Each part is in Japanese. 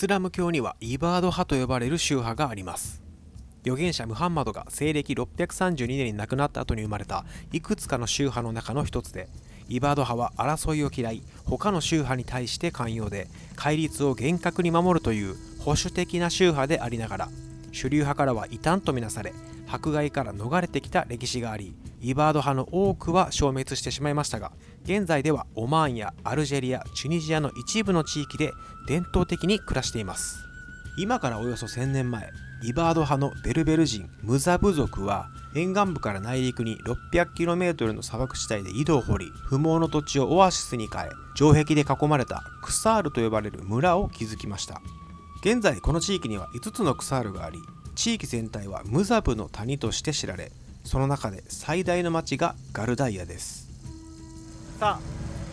スラム教にはイバード派と呼ばれる宗派があります。預言者ムハンマドが西暦632年に亡くなった後に生まれたいくつかの宗派の中の一つで、イバード派は争いを嫌い、他の宗派に対して寛容で、戒律を厳格に守るという保守的な宗派でありながら、主流派からは異端とみなされ、迫害から逃れてきた歴史があり、イバード派の多くは消滅してしまいましたが、現在ではオマーンやアルジェリア、チュニジアの一部の地域で伝統的に暮らしています。今からおよそ1000年前、イバード派のベルベル人ムザブ族は沿岸部から内陸に 600km の砂漠地帯で井戸を掘り、不毛の土地をオアシスに変え、城壁で囲まれたクサールと呼ばれる村を築きました。現在この地域には5つのクサールがあり、地域全体はムザブの谷として知られ、その中で最大の町がガルダイヤです。さあ、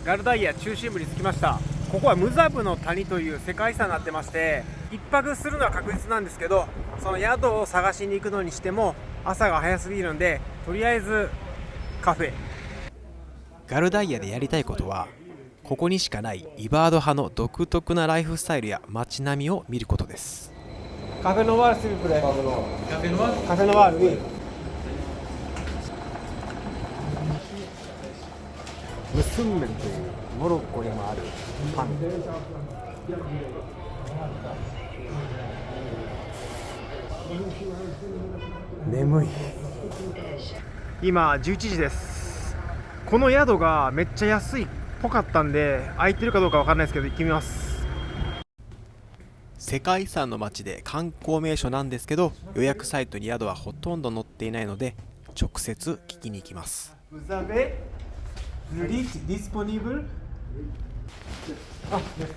ガルダイヤ中心部に着きました。ここはムザブの谷という世界遺産になってまして、一泊するのは確実なんですけど、その宿を探しに行くのにしても朝が早すぎるんで、とりあえずカフェ。ガルダイヤでやりたいことは、ここにしかないイバード派の独特なライフスタイルや街並みを見ることです。カフェノワール、スリプレ。カフェノワール。カフェノワール。ムスンメンというモロッコにもあるパン。眠い。今11時です。この宿がめっちゃ安いっぽかったんで、空いてるかどうかわかんないですけど行ってみます。世界遺産の街で観光名所なんですけど、予約サイトに宿はほとんど載っていないので直接聞きに行きます。Vous avez le lit disponible? Ah, merci.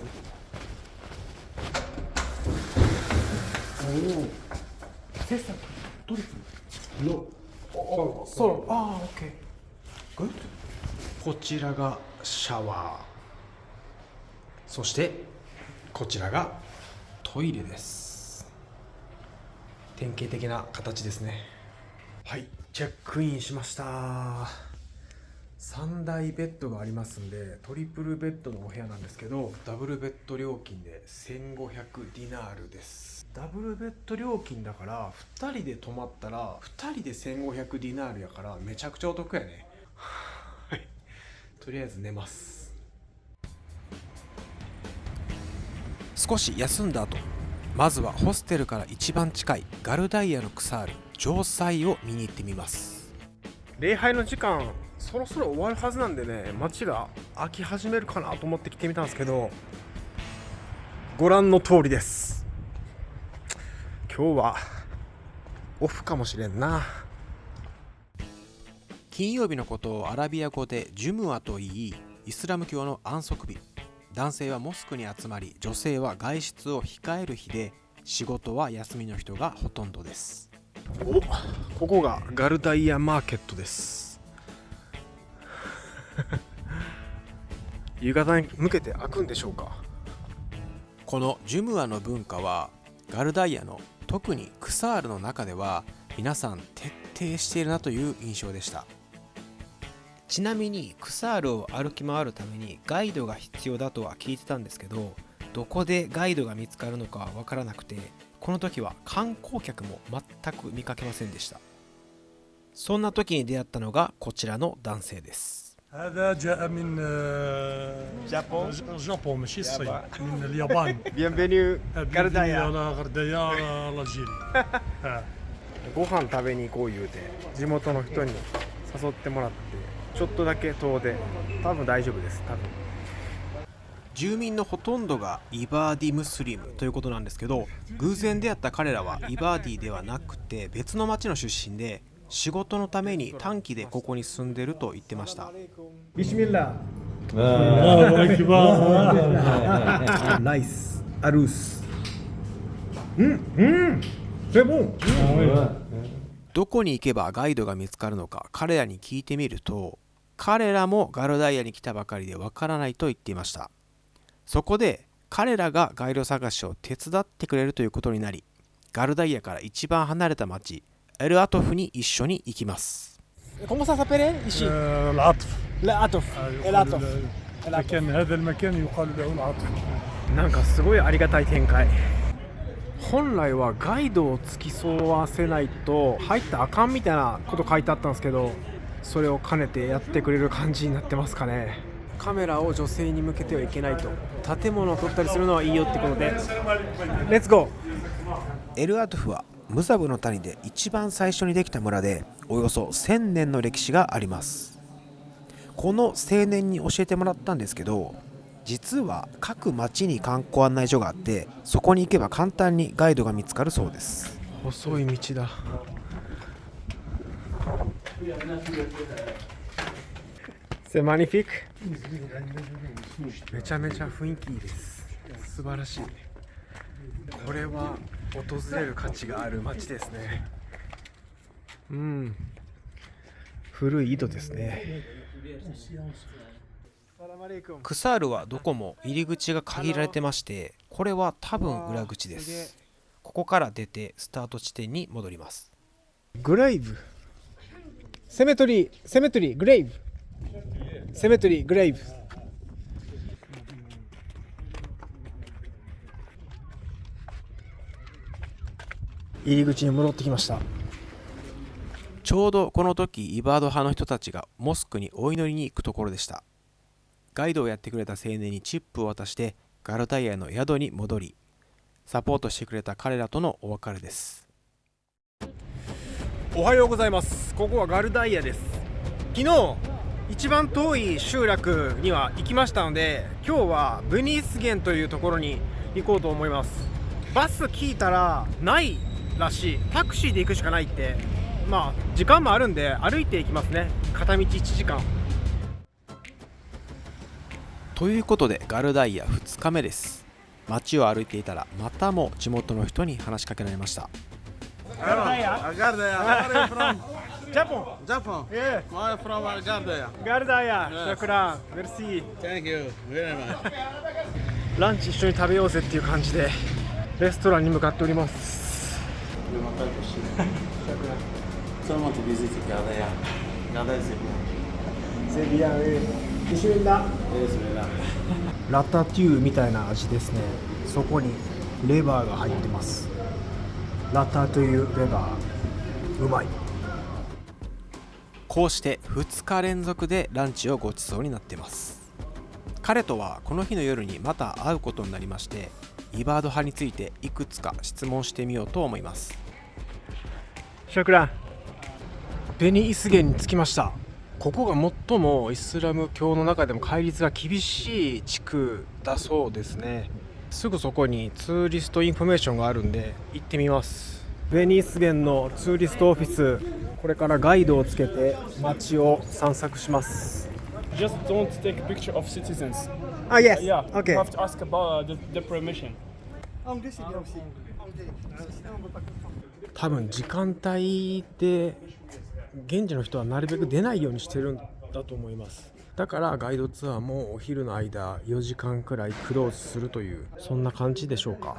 Oh, c'est ça. Tout les flux. No. Oh, solo. Ah, ok. Good. こちらがシャワー。そしてこちらがトイレです。典型的な形ですね。はい、チェックインしました。3大ベッドがありますんで、トリプルベッドのお部屋なんですけど、ダブルベッド料金で1500ディナールです。ダブルベッド料金だから2人で泊まったら2人で1500ディナールやからめちゃくちゃお得やね。はい、とりあえず寝ます。少し休んだ後、まずはホステルから一番近いガルダイヤのクサール城塞を見に行ってみます。礼拝の時間そろそろ終わるはずなんでね、街が開き始めるかなと思って来てみたんですけど、ご覧の通りです。今日はオフかもしれんな。金曜日のことをアラビア語でジュムアと言い、イスラム教の安息日。男性はモスクに集まり、女性は外出を控える日で、仕事は休みの人がほとんどです。ここがガルダイヤマーケットです。夕方に向けて開くんでしょうか。このジュムアの文化はガルダイヤの特にクサールの中では皆さん徹底しているなという印象でした。ちなみにクサールを歩き回るためにガイドが必要だとは聞いてたんですけど、どこでガイドが見つかるのかわからなくて、この時は観光客も全く見かけませんでした。そんな時に出会ったのがこちらの男性です。هذا جاء من جابون ماشي الصين من اليابان. Bienvenue Gardaïa l'Algérie. ご飯食べに行こう言うて地元の人に誘ってもらって、ちょっとだけ遠出、多分大丈夫です。多分住民のほとんどがイバーディムスリムということなんですけど、偶然出会った彼らはイバーディではなくて別の町の出身で、仕事のために短期でここに住んでると言ってました。ビスミッラー。ナイスアルース。どこに行けばガイドが見つかるのか彼らに聞いてみると、彼らもガルダイヤに来たばかりでわからないと言っていました。そこで彼らがガイド探しを手伝ってくれるということになり、ガルダイヤから一番離れた町エルアトフに一緒に行きます。Comment ça s'appelle ici? العطف. العطف. المكان هذا المكان يقال له العطف. なんかすごいありがたい展開。本来はガイドを付き添わせないと入ったらあかんみたいなこと書いてあったんですけど、それを兼ねてやってくれる感じになってますかね。カメラを女性に向けてはいけないと、建物を撮ったりするのはいいよってことで、レッツゴー。エルアトフはムザブの谷で一番最初にできた村で、およそ1000年の歴史があります。この青年に教えてもらったんですけど、実は各町に観光案内所があって、そこに行けば簡単にガイドが見つかるそうです。細い道だ。C'est magnifique。めちゃめちゃ雰囲気いいです。素晴らしい。これは訪れる価値がある街ですね。古い井戸ですね。クサールはどこも入り口が限られてまして、これは多分裏口です。ここから出てスタート地点に戻ります。グレイブ、セメトリー、グレイブ、セメトリー、グレイブ。入り口に戻ってきました。ちょうどこの時イバード派の人たちがモスクにお祈りに行くところでした。ガイドをやってくれた青年にチップを渡してガルダイアの宿に戻り、サポートしてくれた彼らとのお別れです。おはようございます。ここはガルダイアです。昨日一番遠い集落には行きましたので、今日はブニースゲンというところに行こうと思います。バス聞いたらないらしい。タクシーで行くしかないって。時間もあるんで歩いて行きますね。片道1時間ということで、ガルダイア2日目です。街を歩いていたらまたも地元の人に話しかけられました。ガルダイア、ガルダイア、ジャポン、ジャポン、ガルダイア、シャクラン、メルシー、Thank you very much。ランチ一緒に食べようぜっていう感じでレストランに向かっております。ラタトゥーみたいな味ですね。そこにレバーが入ってます。ラタトゥーレバー、うまい。こうして2日連続でランチをごちそうになってます。彼とはこの日の夜にまた会うことになりまして、イバード派についていくつか質問してみようと思います。シャクラン、ベニイスゲンに着きました。ここが最もイスラム教の中でも戒律が厳しい地区だそうですね。すぐそこにツーリストインフォメーションがあるんで行ってみます。ベニイスゲンのツーリストオフィス、これからガイドをつけて街を散策します。Just don't take a picture of citizens. Yes. Yeah. Okay. You have to ask about the permission. 多分時間帯で現地の人はなるべく出ないようにしてるんだと思います。だからガイドツアーもお昼の間4時間くらいクローズするという、そんな感じでしょうか。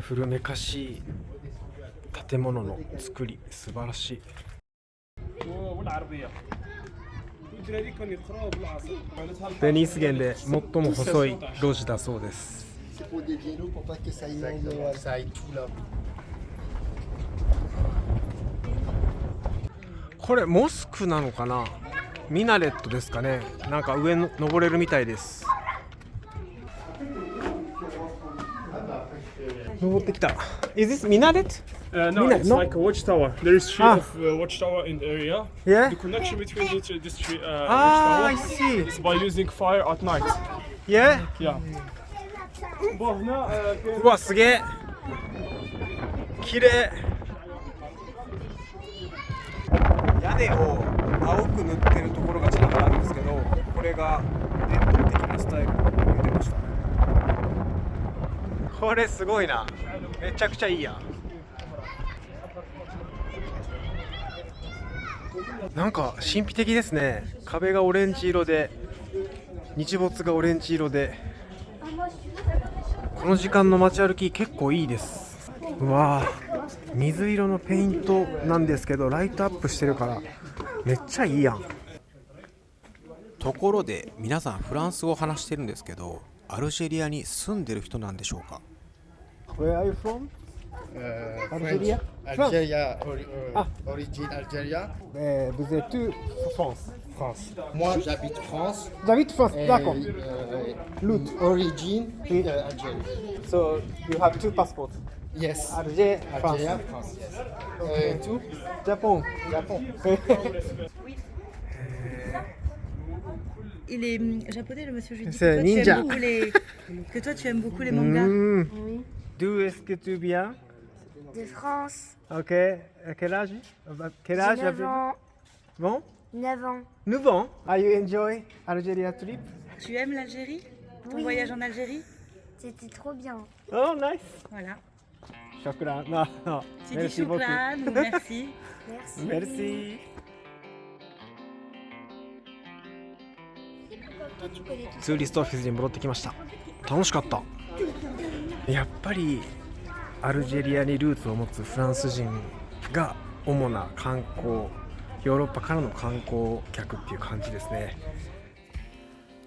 古めかしい建物の作り、素晴らしい。ベニースゲンで最も細い路地だそうです。これモスクなのかな、ミナレットですかね。なんか上の登れるみたいです。登ってきた。Is this minaret? No, it's like a watchtower. There is three of watchtower in the area. Yeah. The connection between these three I watchtower see. is by using fire at night. Yeah. Yeah. うわ、すげえ。綺麗。屋根を青く塗ってるところがちらほらあるんですけど、これが伝統的なスタイルと言ってました。これすごいな。めちゃくちゃいいや。なんか神秘的ですね。壁がオレンジ色で、日没がオレンジ色で、この時間の街歩き結構いいです。うわー、水色のペイントなんですけどライトアップしてるからめっちゃいいやん。ところで皆さんフランス語を話してるんですけど、アルジェリアに住んでる人なんでしょうか。 Where are you from? Algeria? Algeria, Ah. origine Algeria. Vous êtes où? France. France. Moi, j'habite France. J'habite France, Et, d'accord. origine Oui. Algérie. So you have two passports. Yes. Alger, France. Algeria, France. Yes. Tout. Japon. Japon. Il est japonais, le monsieur. Je lui dis C'est que toi, ninja. tu aimes beaucoup que toi tu aimes beaucoup les mangas. Mm. D'où est-ce que tu viens? De France. Ok. À quel âge? Quel âge? 9 ans. Bon? 9 ans. 9 ans. Are you enjoy Algeria trip? Tu aimes l'Algérie? Ton Oui. voyage en Algérie? C'était trop bien. Oh, nice. Voilà. Shukran. Non, non. Tu dis Merci beaucoup. choukran ou merci. Merci. Merci. Toi, tu connais tout. ツーリストオフィスに戻ってきました。楽しかった。やっぱりアルジェリアにルーツを持つフランス人が主な観光、ヨーロッパからの観光客っていう感じですね。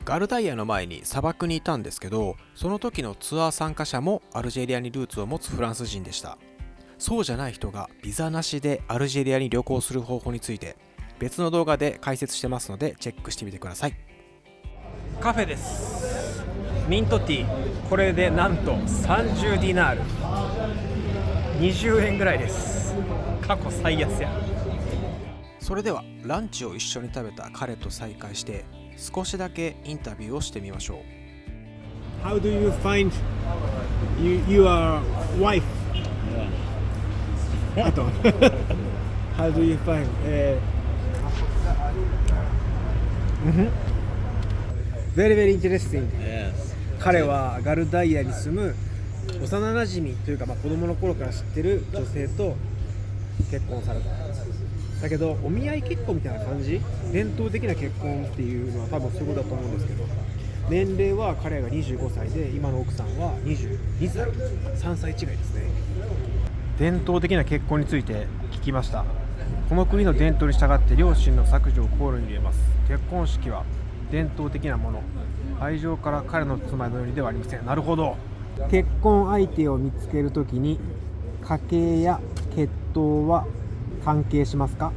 ガルダイアの前に砂漠にいたんですけど、その時のツアー参加者もアルジェリアにルーツを持つフランス人でした。そうじゃない人がビザなしでアルジェリアに旅行する方法について別の動画で解説してますのでチェックしてみてください。カフェです。ミントティー、これでなんと30ディナール、20円ぐらいです。過去最安や。それではランチを一緒に食べた彼と再会して少しだけインタビューをしてみましょう。 How do you find your wife? How do you find? Very very interesting. 彼はガルダイアに住む幼なじみというか、子供の頃から知ってる女性と結婚された。だけどお見合い結婚みたいな感じ、伝統的な結婚っていうのは多分そういうことだと思うんですけど、年齢は彼が25歳で今の奥さんは22歳、3歳違いですね。伝統的な結婚について聞きました。この国の伝統に従って両親の削除を考慮に入れます。結婚式は伝統的なもの、愛情から彼の妻のようにではありません。なるほど。結婚相手を見つけるときに家系や血統は関係しますか？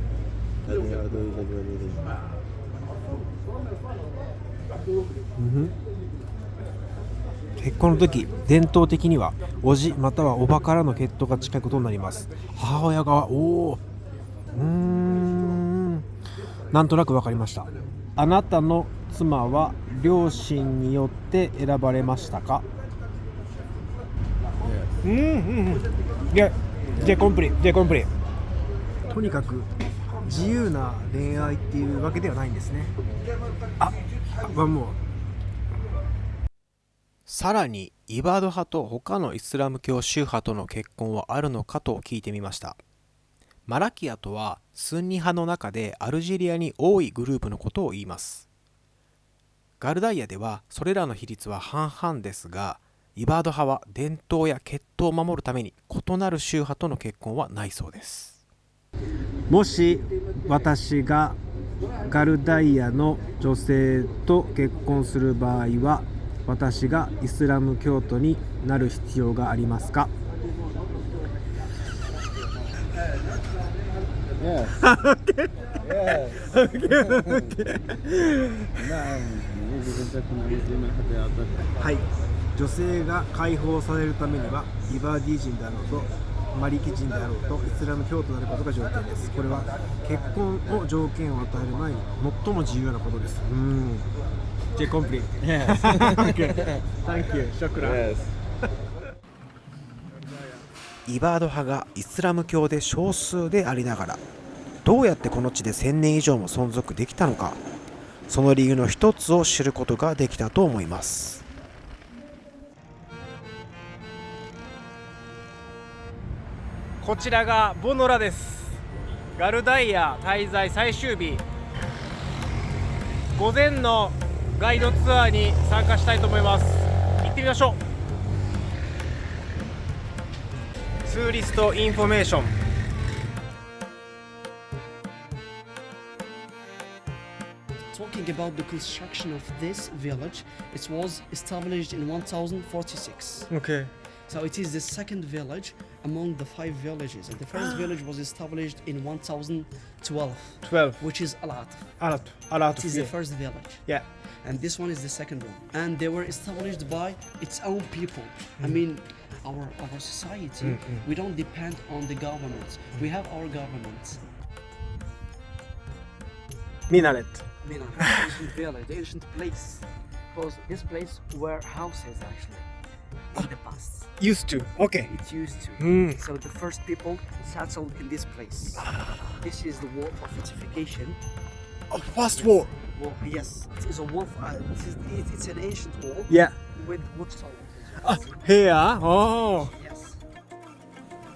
結婚の時、伝統的には叔父または叔母からの血統が近いことになります。母親側、なんとなく分かりました。あなたの妻は両親によって選ばれましたか？でコンプリとにかく自由な恋愛っていうわけではないんですね。もうさらにイバード派と他のイスラム教宗派との結婚はあるのかと聞いてみました。マラキアとはスンニ派の中でアルジェリアに多いグループのことを言います。ガルダイアではそれらの比率は半々ですが、イバード派は伝統や血統を守るために異なる宗派との結婚はないそうです。もし私がガルダイアの女性と結婚する場合は、私がイスラム教徒になる必要がありますかはい、女性が解放されるためにはイバーディ人であろうとマリキ人であろうとイスラム教徒であることが条件です。これは結婚を条件を与える前に最も重要なことです。ジェコンプリ。Thank you. ショクラ。イバード派がイスラム教で少数でありながら、どうやってこの地で1000年以上も存続できたのか、その理由の一つを知ることができたと思います。こちらがボノラです。ガルダイア滞在最終日、午前のガイドツアーに参加したいと思います。行ってみましょう。ツーリストインフォメーション。Talking talking about the construction of this village, it was established in 1046. Okay. So it is the second village among the 5 villages. And the first village was established in 1012, 12. which is Alat. A lot It is the first village. Yeah. And this one is the second one. And they were established by its own people. I mean, our society, we don't depend on the government. We have our government. ミナレット。 I mean, an ancient village, ancient place. Because this place were houses actually in the past. used to. Okay. It used to. So the first people settled in this place. This is the wall for fortification. First wall. Well, yes, it is a wall. It's an ancient wall Yeah. with watchtower. あ、部屋おー。 Yes.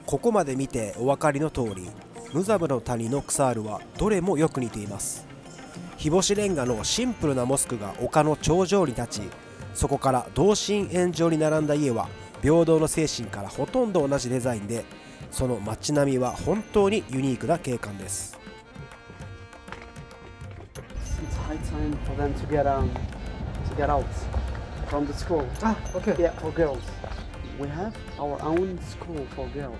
ここまで見てお分かりの通り、ムザブの谷のクサールはどれもよく似ています。日干しレンガのシンプルなモスクが丘の頂上に立ち、そこから同心円状に並んだ家は平等の精神からほとんど同じデザインで、その街並みは本当にユニークな景観です。 It's high time for them to get out from the school. Ah, okay. Yeah, for girls. We have our own school for girls.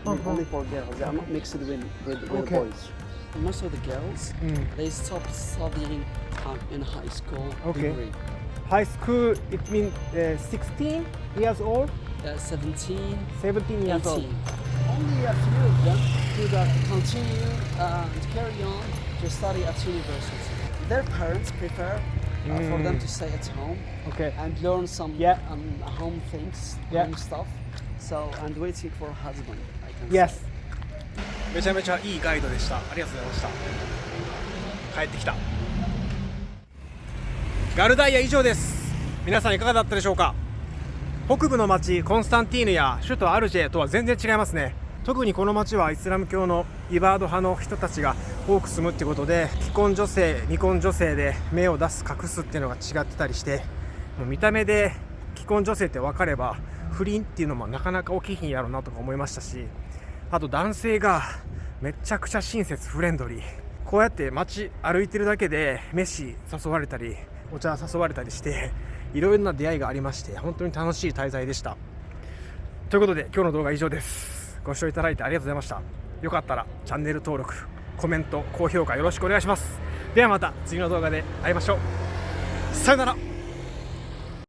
I mean, only for girls. They are not mixed with the Okay. boys. Most of the girls, they stopped studying in high school Okay. degree. High school, it means 16 years old, 17, 17 years old. 18. Only a few of them could continue and carry on to study at university. Their parents prefer for them to stay at home Okay. and learn some Yeah. home things, Yeah. home stuff. So, and waiting for a husband, I can Yes. めちゃめちゃいいガイドでした。ありがとうございました。帰ってきた。ガルダイア以上です。皆さんいかがだったでしょうか。北部の町コンスタンティーヌや首都アルジェとは全然違いますね。特にこの町はイスラム教のイバード派の人たちが多く住むってことで、既婚女性未婚女性で目を出す隠すっていうのが違ってたりして、もう見た目で既婚女性って分かれば不倫っていうのもなかなか起きひんやろうなとか思いましたし、あと男性がめちゃくちゃ親切フレンドリー、こうやって街歩いてるだけで飯誘われたりお茶誘われたりして、いろいろな出会いがありまして、本当に楽しい滞在でした。ということで今日の動画は以上です。ご視聴いただいてありがとうございました。よかったらチャンネル登録、コメント、高評価よろしくお願いします。ではまた次の動画で会いましょう。さよなら。